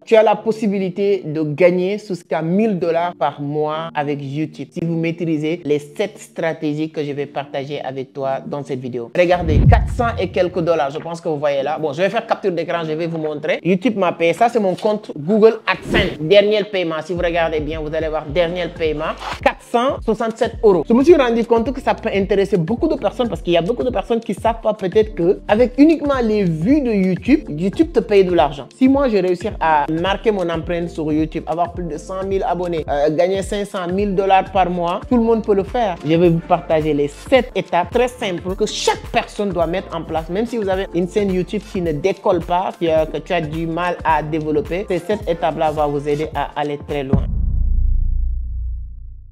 Tu as la possibilité de gagner jusqu'à 1000 $ par mois avec YouTube si vous maîtrisez les 7 stratégies que je vais partager avec toi dans cette vidéo. Regardez, 400 et quelques dollars, je pense que vous voyez là. Bon, je vais faire capture d'écran, je vais vous montrer. YouTube m'a payé, ça c'est mon compte Google AdSense. Dernier paiement, si vous regardez bien, vous allez voir dernier paiement, 467 €. Je me suis rendu compte que ça peut intéresser beaucoup de personnes parce qu'il y a beaucoup de personnes qui ne savent pas peut-être que avec uniquement les vues de YouTube, YouTube te paye de l'argent. Si moi je réussis à marquer mon empreinte sur YouTube, avoir plus de 100 000 abonnés, gagner 500 000 $ par mois, tout le monde peut le faire. Je vais vous partager les 7 étapes très simples que chaque personne doit mettre en place. Même si vous avez une chaîne YouTube qui ne décolle pas, que tu as du mal à développer, ces 7 étapes-là vont vous aider à aller très loin.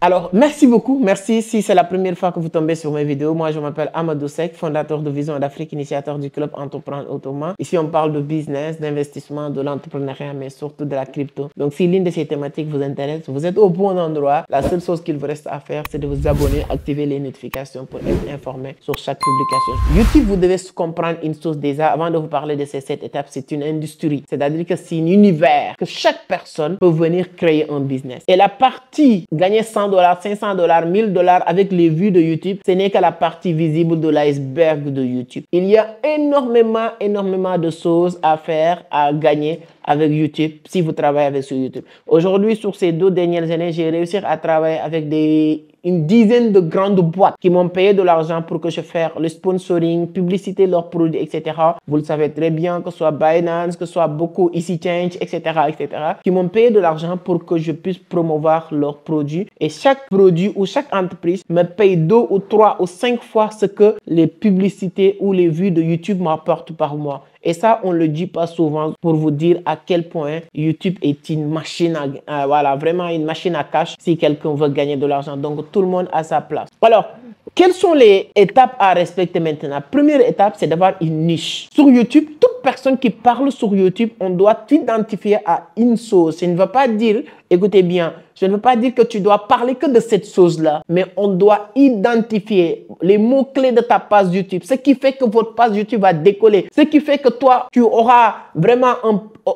Alors, merci beaucoup. Merci si c'est la première fois que vous tombez sur mes vidéos. Moi, je m'appelle Amadou Seck, fondateur de Vision d'Afrique, initiateur du club Entreprendre Autrement. Ici, on parle de business, d'investissement, de l'entrepreneuriat, mais surtout de la crypto. Donc, si l'une de ces thématiques vous intéresse, vous êtes au bon endroit. La seule chose qu'il vous reste à faire, c'est de vous abonner, activer les notifications pour être informé sur chaque publication. YouTube, vous devez comprendre une chose déjà. Avant de vous parler de ces 7 étapes, c'est une industrie. C'est-à-dire que c'est un univers que chaque personne peut venir créer un business. Et la partie gagner 100 $, 500 $, 1000 $ avec les vues de YouTube, ce n'est que la partie visible de l'iceberg de YouTube. Il y a énormément de choses à faire, à gagner avec YouTube si vous travaillez avec sur YouTube. Aujourd'hui, sur ces 2 dernières années, j'ai réussi à travailler avec une dizaine de grandes boîtes qui m'ont payé de l'argent pour que je fasse le sponsoring, publicité leurs produits, etc. Vous le savez très bien, que ce soit Binance, que ce soit beaucoup Easy Change, etc., qui m'ont payé de l'argent pour que je puisse promouvoir leurs produits. Et chaque produit ou chaque entreprise me paye 2 ou 3 ou 5 fois ce que les publicités ou les vues de YouTube m'apportent par mois. Et ça, on ne le dit pas souvent pour vous dire à quel point YouTube est une machine voilà, vraiment une machine à cash si quelqu'un veut gagner de l'argent. Donc, tout le monde a sa place. Alors, quelles sont les étapes à respecter maintenant? Première étape, c'est d'avoir une niche. Sur YouTube, toute personne qui parle sur YouTube, on doit t'identifier à une chose. Ça ne veut pas dire, écoutez bien, je ne veux pas dire que tu dois parler que de cette chose-là, mais on doit identifier les mots-clés de ta page YouTube. Ce qui fait que votre page YouTube va décoller. Ce qui fait que toi, tu auras vraiment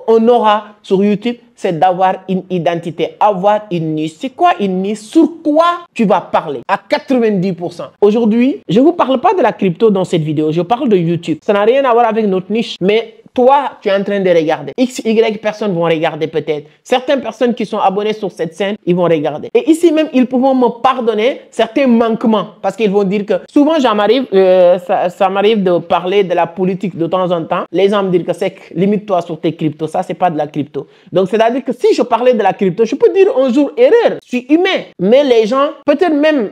un aura sur YouTube, c'est d'avoir une identité, avoir une niche. C'est quoi une niche? Sur quoi tu vas parler? À 90%. Aujourd'hui, je ne vous parle pas de la crypto dans cette vidéo, je parle de YouTube. Ça n'a rien à voir avec notre niche, mais toi, tu es en train de regarder. X, Y personnes vont regarder peut-être. Certaines personnes qui sont abonnées sur cette chaîne, ils vont regarder. Et ici même, ils pourront me pardonner certains manquements. Parce qu'ils vont dire que souvent, ça m'arrive de parler de la politique de temps en temps. Les gens me disent que c'est limite-toi sur tes cryptos. Ça, c'est pas de la crypto. Donc, c'est-à-dire que si je parlais de la crypto, je peux dire un jour erreur. Je suis humain. Mais les gens, peut-être même,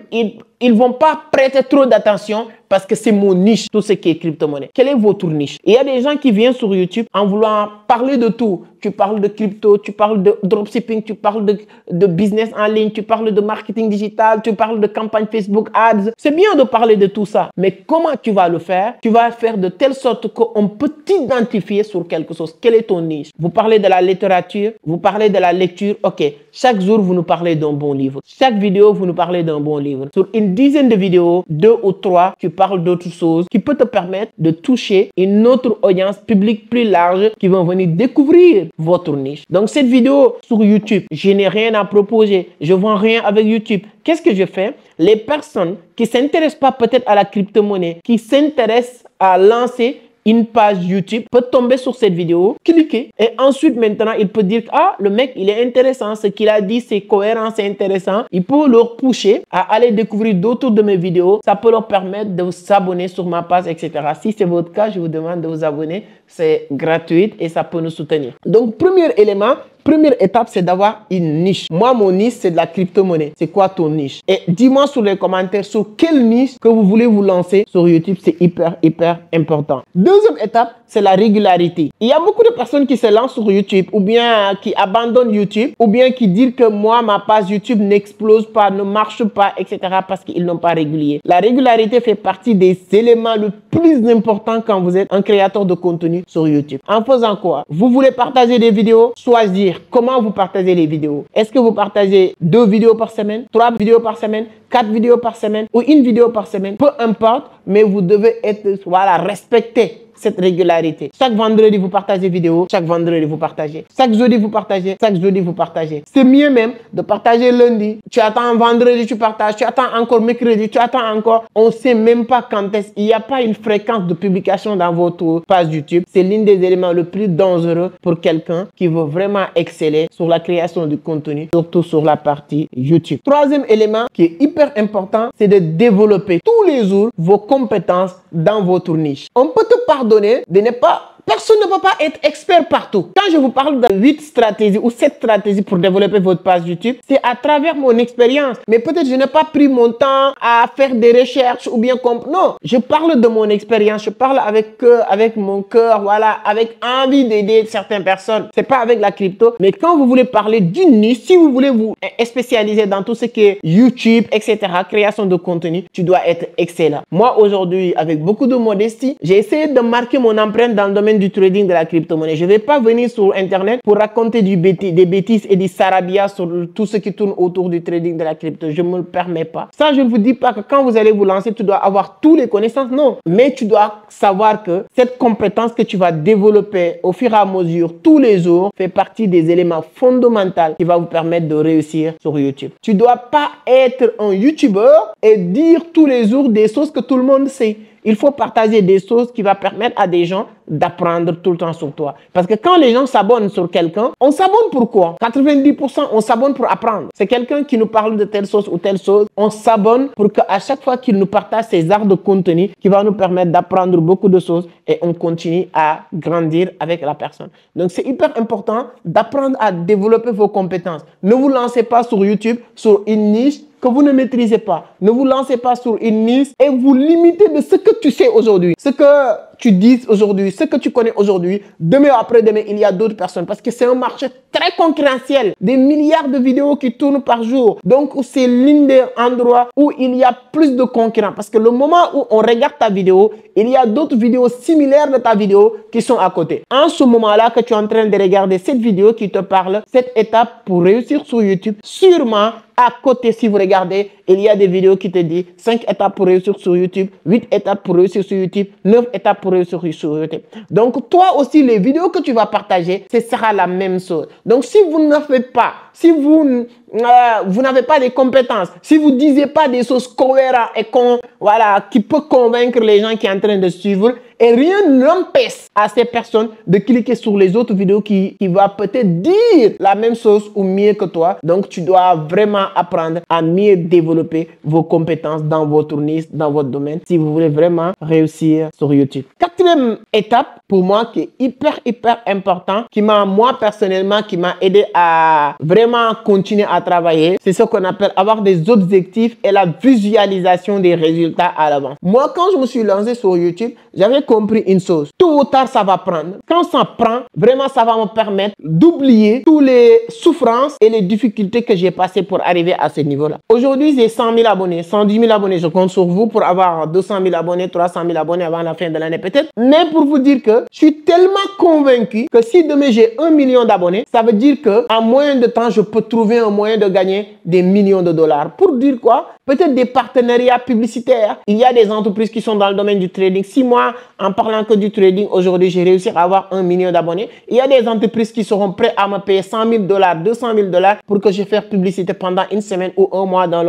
ils vont pas prêter trop d'attention parce que c'est mon niche, tout ce qui est crypto-monnaie. Quelle est votre niche? Il y a des gens qui viennent sur YouTube en voulant parler de tout. Tu parles de crypto, tu parles de dropshipping, tu parles de business en ligne, tu parles de marketing digital, tu parles de campagne Facebook Ads. C'est bien de parler de tout ça, mais comment tu vas le faire? Tu vas faire de telle sorte qu'on peut t'identifier sur quelque chose. Quelle est ton niche? Vous parlez de la littérature, vous parlez de la lecture. Ok, chaque jour, vous nous parlez d'un bon livre. Chaque vidéo, vous nous parlez d'un bon livre. Sur une dizaine de vidéos, 2 ou 3, tu parles d'autres choses qui peut te permettre de toucher une autre audience publique plus large qui vont venir découvrir votre niche. Donc, cette vidéo sur YouTube, je n'ai rien à proposer. Je ne vends rien avec YouTube. Qu'est-ce que je fais? Les personnes qui ne s'intéressent pas peut-être à la crypto-monnaie, qui s'intéressent à lancer une page YouTube, peut tomber sur cette vidéo, cliquer et ensuite maintenant il peut dire ah le mec il est intéressant, ce qu'il a dit c'est cohérent, c'est intéressant. Il peut leur pousser à aller découvrir d'autres de mes vidéos. Ça peut leur permettre de s'abonner sur ma page, etc. Si c'est votre cas, je vous demande de vous abonner. C'est gratuit et ça peut nous soutenir. Donc premier élément, première étape, c'est d'avoir une niche. Moi, mon niche, c'est de la crypto-monnaie. C'est quoi ton niche? Et dis-moi sur les commentaires sur quelle niche que vous voulez vous lancer sur YouTube. C'est hyper important. Deuxième étape, c'est la régularité. Il y a beaucoup de personnes qui se lancent sur YouTube ou bien qui abandonnent YouTube ou bien qui disent que moi, ma page YouTube n'explose pas, ne marche pas, etc. parce qu'ils n'ont pas régulier. La régularité fait partie des éléments le plus importants quand vous êtes un créateur de contenu sur YouTube. En faisant quoi? Vous voulez partager des vidéos? Choisir comment vous partagez les vidéos. Est-ce que vous partagez 2 vidéos par semaine, 3 vidéos par semaine, 4 vidéos par semaine ou 1 vidéo par semaine? Peu importe, mais vous devez être, voilà, respecter cette régularité. Chaque vendredi, vous partagez vidéo. Chaque vendredi, vous partagez. Chaque jeudi, vous partagez. Chaque jeudi, vous partagez. C'est mieux même de partager lundi. Tu attends vendredi, tu partages. Tu attends encore mercredi. Tu attends encore. On ne sait même pas quand est-ce. Il n'y a pas une fréquence de publication dans votre page YouTube. C'est l'un des éléments les plus dangereux pour quelqu'un qui veut vraiment exceller sur la création de contenu, surtout sur la partie YouTube. Troisième élément qui est hyper important, c'est de développer tous les jours vos compétences dans votre niche. On peut te pardonner de ne pas... Personne ne peut pas être expert partout. Quand je vous parle de 8 stratégies ou 7 stratégies pour développer votre page YouTube, c'est à travers mon expérience. Mais peut-être je n'ai pas pris mon temps à faire des recherches ou bien... Non, je parle de mon expérience. Je parle avec mon cœur, voilà, avec envie d'aider certaines personnes. C'est pas avec la crypto. Mais quand vous voulez parler d'une niche, si vous voulez vous spécialiser dans tout ce qui est YouTube, etc., création de contenu, tu dois être excellent. Moi, aujourd'hui, avec beaucoup de modestie, j'ai essayé de marquer mon empreinte dans le domaine du trading de la crypto-monnaie. Je ne vais pas venir sur Internet pour raconter des bêtises et des sarabia sur tout ce qui tourne autour du trading de la crypto. Je ne me le permets pas. Ça, je ne vous dis pas que quand vous allez vous lancer, tu dois avoir toutes les connaissances. Non. Mais tu dois savoir que cette compétence que tu vas développer au fur et à mesure, tous les jours, fait partie des éléments fondamentaux qui va vous permettre de réussir sur YouTube. Tu ne dois pas être un YouTuber et dire tous les jours des choses que tout le monde sait. Il faut partager des choses qui vont permettre à des gens d'apprendre tout le temps sur toi. Parce que quand les gens s'abonnent sur quelqu'un, on s'abonne pour quoi? 90%, on s'abonne pour apprendre. C'est quelqu'un qui nous parle de telle chose ou telle chose. On s'abonne pour qu'à chaque fois qu'il nous partage ses arts de contenu qui va nous permettre d'apprendre beaucoup de choses et on continue à grandir avec la personne. Donc, c'est hyper important d'apprendre à développer vos compétences. Ne vous lancez pas sur YouTube, sur une niche que vous ne maîtrisez pas. Ne vous lancez pas sur une niche et vous limitez de ce que tu sais aujourd'hui. Ce que tu dis aujourd'hui, ce que tu connais aujourd'hui, demain après-demain, il y a d'autres personnes. Parce que c'est un marché très concurrentiel. Des milliards de vidéos qui tournent par jour. Donc, c'est l'un des endroits où il y a plus de concurrents. Parce que le moment où on regarde ta vidéo, il y a d'autres vidéos similaires de ta vidéo qui sont à côté. En ce moment-là que tu es en train de regarder cette vidéo qui te parle, cette étape pour réussir sur YouTube, sûrement, à côté, si vous regardez, il y a des vidéos qui te disent 5 étapes pour réussir sur YouTube, 8 étapes pour réussir sur YouTube, 9 étapes pour réussir sur YouTube. Donc, toi aussi, les vidéos que tu vas partager, ce sera la même chose. Donc, si vous ne faites pas, si vous n'avez pas des compétences, si vous ne disiez pas des choses cohérentes et qui peuvent convaincre les gens qui sont en train de suivre, et rien n'empêche à ces personnes de cliquer sur les autres vidéos qui vont peut-être dire la même chose ou mieux que toi. Donc, tu dois vraiment apprendre à mieux développer vos compétences dans votre niche, dans votre domaine, si vous voulez vraiment réussir sur YouTube. Quatrième étape, pour moi, qui est hyper important, qui m'a, moi, personnellement, qui m'a aidé à vraiment continuer à travailler, c'est ce qu'on appelle avoir des objectifs et la visualisation des résultats à l'avance. Moi, quand je me suis lancé sur YouTube, j'avais compris une chose. Tôt ou tard, ça va prendre. Quand ça prend, vraiment, ça va me permettre d'oublier toutes les souffrances et les difficultés que j'ai passées pour arriver à ce niveau-là. Aujourd'hui, j'ai 100 000 abonnés, 110 000 abonnés. Je compte sur vous pour avoir 200 000 abonnés, 300 000 abonnés avant la fin de l'année peut-être. Mais pour vous dire que je suis tellement convaincu que si demain j'ai 1 million d'abonnés, ça veut dire qu'en moyen de temps, je peux trouver un moyen de gagner des millions de dollars. Pour dire quoi? Peut-être des partenariats publicitaires. Il y a des entreprises qui sont dans le domaine du trading. Si moi, en parlant que du trading, aujourd'hui, j'ai réussi à avoir 1 million d'abonnés, il y a des entreprises qui seront prêtes à me payer 100 000 $, 200 000 $ pour que je fasse publicité pendant une semaine ou un mois dans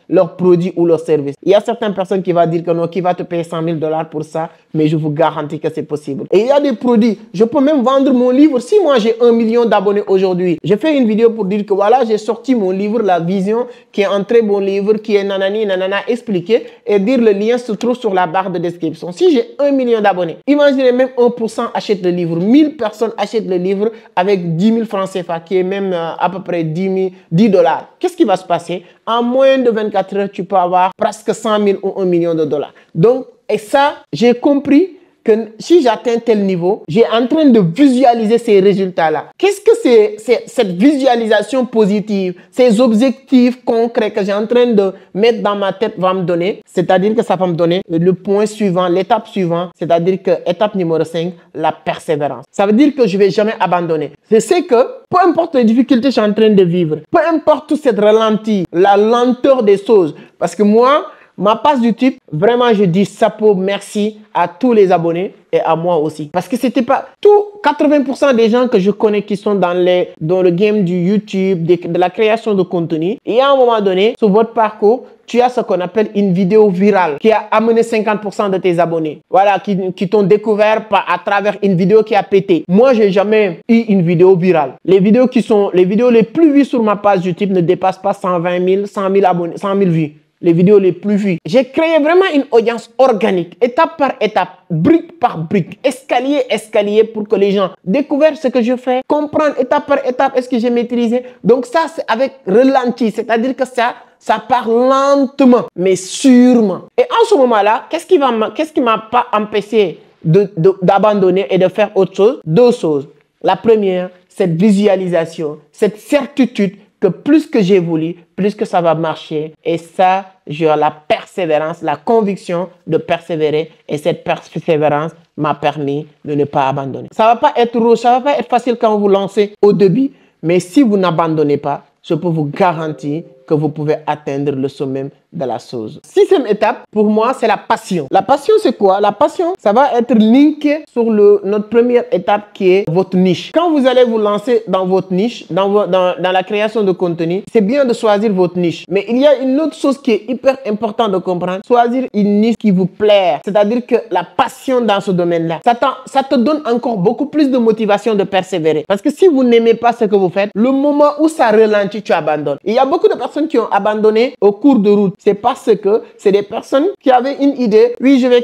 leurs produits ou leurs services. Il y a certaines personnes qui vont dire que non, qui va te payer 100 000 $ pour ça, mais je vous garantis que c'est possible. Et il y a des produits. Je peux même vendre mon livre. Si moi, j'ai 1 million d'abonnés aujourd'hui, je fais une vidéo pour dire que voilà, j'ai sorti mon livre, La Vision, qui est un très bon livre, qui est nanani, nanana, expliqué, et dire le lien se trouve sur la barre de description. Si j'ai 1 million d'abonnés, imaginez même 1% achète le livre. 1000 personnes achètent le livre avec 10 000 francs CFA, qui est même à peu près 10 $. Qu'est-ce qui va se passer? En moins de 24 heures, tu peux avoir presque 100 000 ou 1 million de dollars. Donc, et ça, j'ai compris que si j'atteins tel niveau, j'ai en train de visualiser ces résultats-là. Qu'est-ce que c'est cette visualisation positive, ces objectifs concrets que j'ai en train de mettre dans ma tête va me donner? C'est-à-dire que ça va me donner le point suivant, l'étape suivante, c'est-à-dire que étape numéro 5, la persévérance. Ça veut dire que je ne vais jamais abandonner. Je sais que peu importe les difficultés que je suis en train de vivre, peu importe tout cette ralenti, la lenteur des choses, parce que moi, Ma page YouTube, vraiment, je dis chapeau, merci à tous les abonnés et à moi aussi. Parce que c'était pas tout 80% des gens que je connais qui sont dans le game du YouTube, de la création de contenu. Et à un moment donné, sur votre parcours, tu as ce qu'on appelle une vidéo virale qui a amené 50% de tes abonnés. Voilà, qui t'ont découvert à travers une vidéo qui a pété. Moi, j'ai jamais eu une vidéo virale. Les vidéos les plus vues sur ma page YouTube ne dépassent pas 120 000, 100 000 abonnés, 100 000 vues. Les vidéos les plus vues. J'ai créé vraiment une audience organique, étape par étape, brique par brique, escalier, escalier, pour que les gens découvrent ce que je fais, comprennent étape par étape est-ce que j'ai maîtrisé. Donc ça, c'est avec ralenti, c'est-à-dire que ça part lentement, mais sûrement. Et en ce moment-là, qu'est-ce qui m'a pas empêché d'abandonner et de faire autre chose? Deux choses. La première, cette visualisation, cette certitude que plus que j'évolue, plus que ça va marcher. Et ça, j'ai la persévérance, la conviction de persévérer. Et cette persévérance m'a permis de ne pas abandonner. Ça va pas être rose, ça va pas être facile quand vous lancez au début. Mais si vous n'abandonnez pas, je peux vous garantir que vous pouvez atteindre le sommet de la chose. Sixième étape, pour moi, c'est la passion. La passion, c'est quoi? La passion, ça va être linké sur notre première étape qui est votre niche. Quand vous allez vous lancer dans votre niche, dans la création de contenu, c'est bien de choisir votre niche. Mais il y a une autre chose qui est hyper importante de comprendre. Choisir une niche qui vous plaît. C'est-à-dire que la passion dans ce domaine-là, ça te donne encore beaucoup plus de motivation de persévérer. Parce que si vous n'aimez pas ce que vous faites, le moment où ça ralentit, tu abandonnes. Il y a beaucoup de personnes qui ont abandonné au cours de route. C'est parce que c'est des personnes qui avaient une idée. Oui, je vais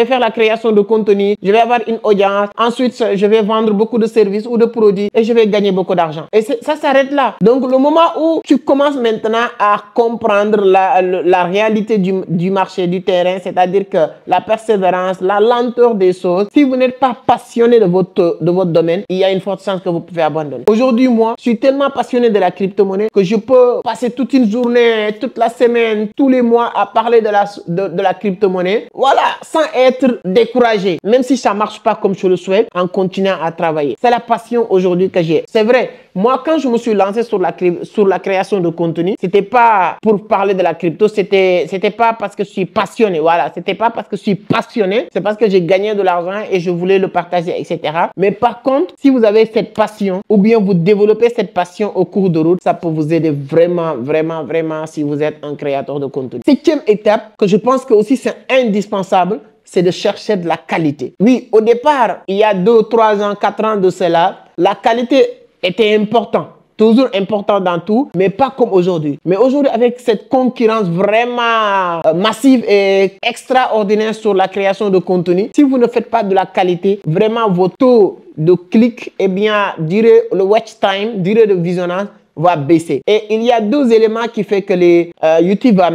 faire la création de contenu. Je vais avoir une audience. Ensuite, je vais vendre beaucoup de services ou de produits et je vais gagner beaucoup d'argent. Et ça s'arrête là. Donc, le moment où tu commences maintenant à comprendre la réalité du marché, du terrain, c'est-à-dire que la persévérance, la lenteur des choses, si vous n'êtes pas passionné de votre domaine, il y a une forte chance que vous pouvez abandonner. Aujourd'hui, moi, je suis tellement passionné de la crypto-monnaie que je peux passer toute une journée, toute la semaine, tous les mois à parler de la crypto-monnaie. Voilà, sans être découragé. Même si ça ne marche pas comme je le souhaite, en continuant à travailler. C'est la passion aujourd'hui que j'ai. C'est vrai, moi, quand je me suis lancé sur la création de contenu, c'était pas pour parler de la crypto, c'était pas parce que je suis passionné. Voilà, c'était pas parce que je suis passionné, c'est parce que j'ai gagné de l'argent et je voulais le partager, etc. Mais par contre, si vous avez cette passion ou bien vous développez cette passion au cours de route, ça peut vous aider vraiment, vraiment, vraiment si vous êtes un créateur de contenu. Septième étape, que je pense que aussi c'est indispensable, c'est de chercher de la qualité. Oui, au départ, il y a 2, 3 ans, 4 ans de cela, la qualité était importante. Toujours important dans tout, mais pas comme aujourd'hui. Mais aujourd'hui, avec cette concurrence vraiment massive et extraordinaire sur la création de contenu, si vous ne faites pas de la qualité, vraiment vos taux de clics, eh bien, le watch time, durée de visionnage, va baisser. Et il y a deux éléments qui fait que YouTube va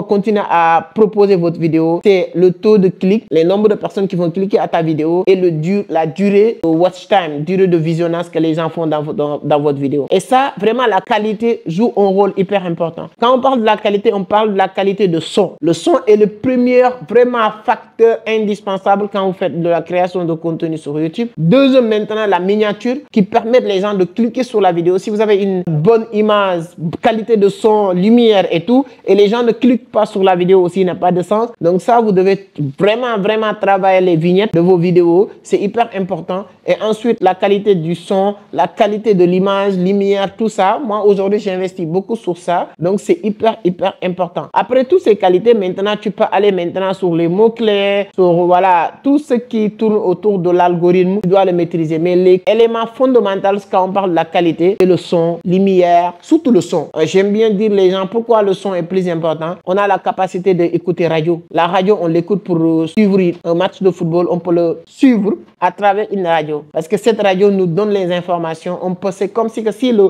continuer à proposer votre vidéo. C'est le taux de clic, le nombre de personnes qui vont cliquer à ta vidéo et la durée, le watch time, durée de visionnage que les gens font dans votre vidéo. Et ça, vraiment, la qualité joue un rôle hyper important. Quand on parle de la qualité, on parle de la qualité de son. Le son est le premier vraiment facteur indispensable quand vous faites de la création de contenu sur YouTube. Deuxième, maintenant, la miniature qui permet les gens de cliquer sur la vidéo. Si vous avez une bonne image, qualité de son, lumière et tout, et les gens ne cliquent pas sur la vidéo aussi, n'a pas de sens. Donc ça, vous devez vraiment, vraiment travailler les vignettes de vos vidéos. C'est hyper important. Et ensuite, la qualité du son, la qualité de l'image, lumière, tout ça. Moi, aujourd'hui, j'investis beaucoup sur ça. Donc, c'est hyper, hyper important. Après toutes ces qualités, maintenant, tu peux aller maintenant sur les mots-clés, sur, voilà, tout ce qui tourne autour de l'algorithme. Tu dois le maîtriser. Mais les éléments fondamentaux, quand on parle de la qualité, c'est le son, lumière, surtout le son. J'aime bien dire les gens pourquoi le son est plus important. On a la capacité d'écouter radio. La radio, on l'écoute pour suivre un match de football. On peut le suivre à travers une radio. Parce que cette radio nous donne les informations. C'est comme si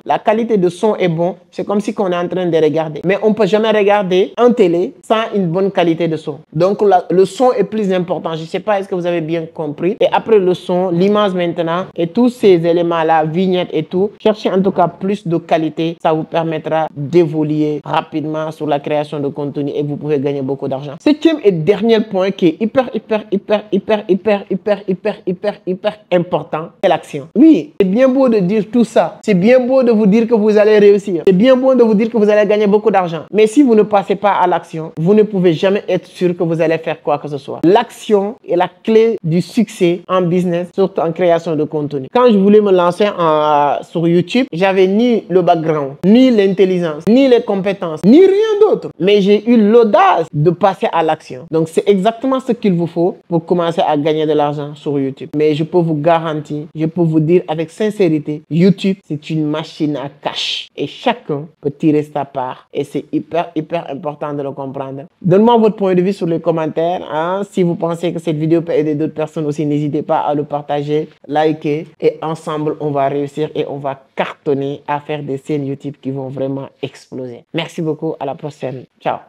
la qualité de son est bon, c'est comme si on est en train de regarder. Mais on ne peut jamais regarder en télé sans une bonne qualité de son. Donc le son est plus important. Je ne sais pas, est-ce que vous avez bien compris? Et après le son, l'image maintenant et tous ces éléments-là, vignettes et tout, cherchez en tout cas plus plus de qualité, ça vous permettra d'évoluer rapidement sur la création de contenu et vous pouvez gagner beaucoup d'argent. Septième et dernier point qui est hyper important, c'est l'action. Oui, c'est bien beau de dire tout ça. C'est bien beau de vous dire que vous allez réussir. C'est bien beau de vous dire que vous allez gagner beaucoup d'argent. Mais si vous ne passez pas à l'action, vous ne pouvez jamais être sûr que vous allez faire quoi que ce soit. L'action est la clé du succès en business, surtout en création de contenu. Quand je voulais me lancer sur YouTube, j'avais ni le background, ni l'intelligence, ni les compétences, ni rien d'autre. Mais j'ai eu l'audace de passer à l'action. Donc, c'est exactement ce qu'il vous faut pour commencer à gagner de l'argent sur YouTube. Mais je peux vous garantir, je peux vous dire avec sincérité, YouTube, c'est une machine à cash. Et chacun peut tirer sa part. Et c'est hyper important de le comprendre. Donne-moi votre point de vue sur les commentaires. Hein. Si vous pensez que cette vidéo peut aider d'autres personnes aussi, n'hésitez pas à le partager, liker. Et ensemble, on va réussir et on va cartonner à faire des chaînes YouTube qui vont vraiment exploser. Merci beaucoup. À la prochaine. Ciao.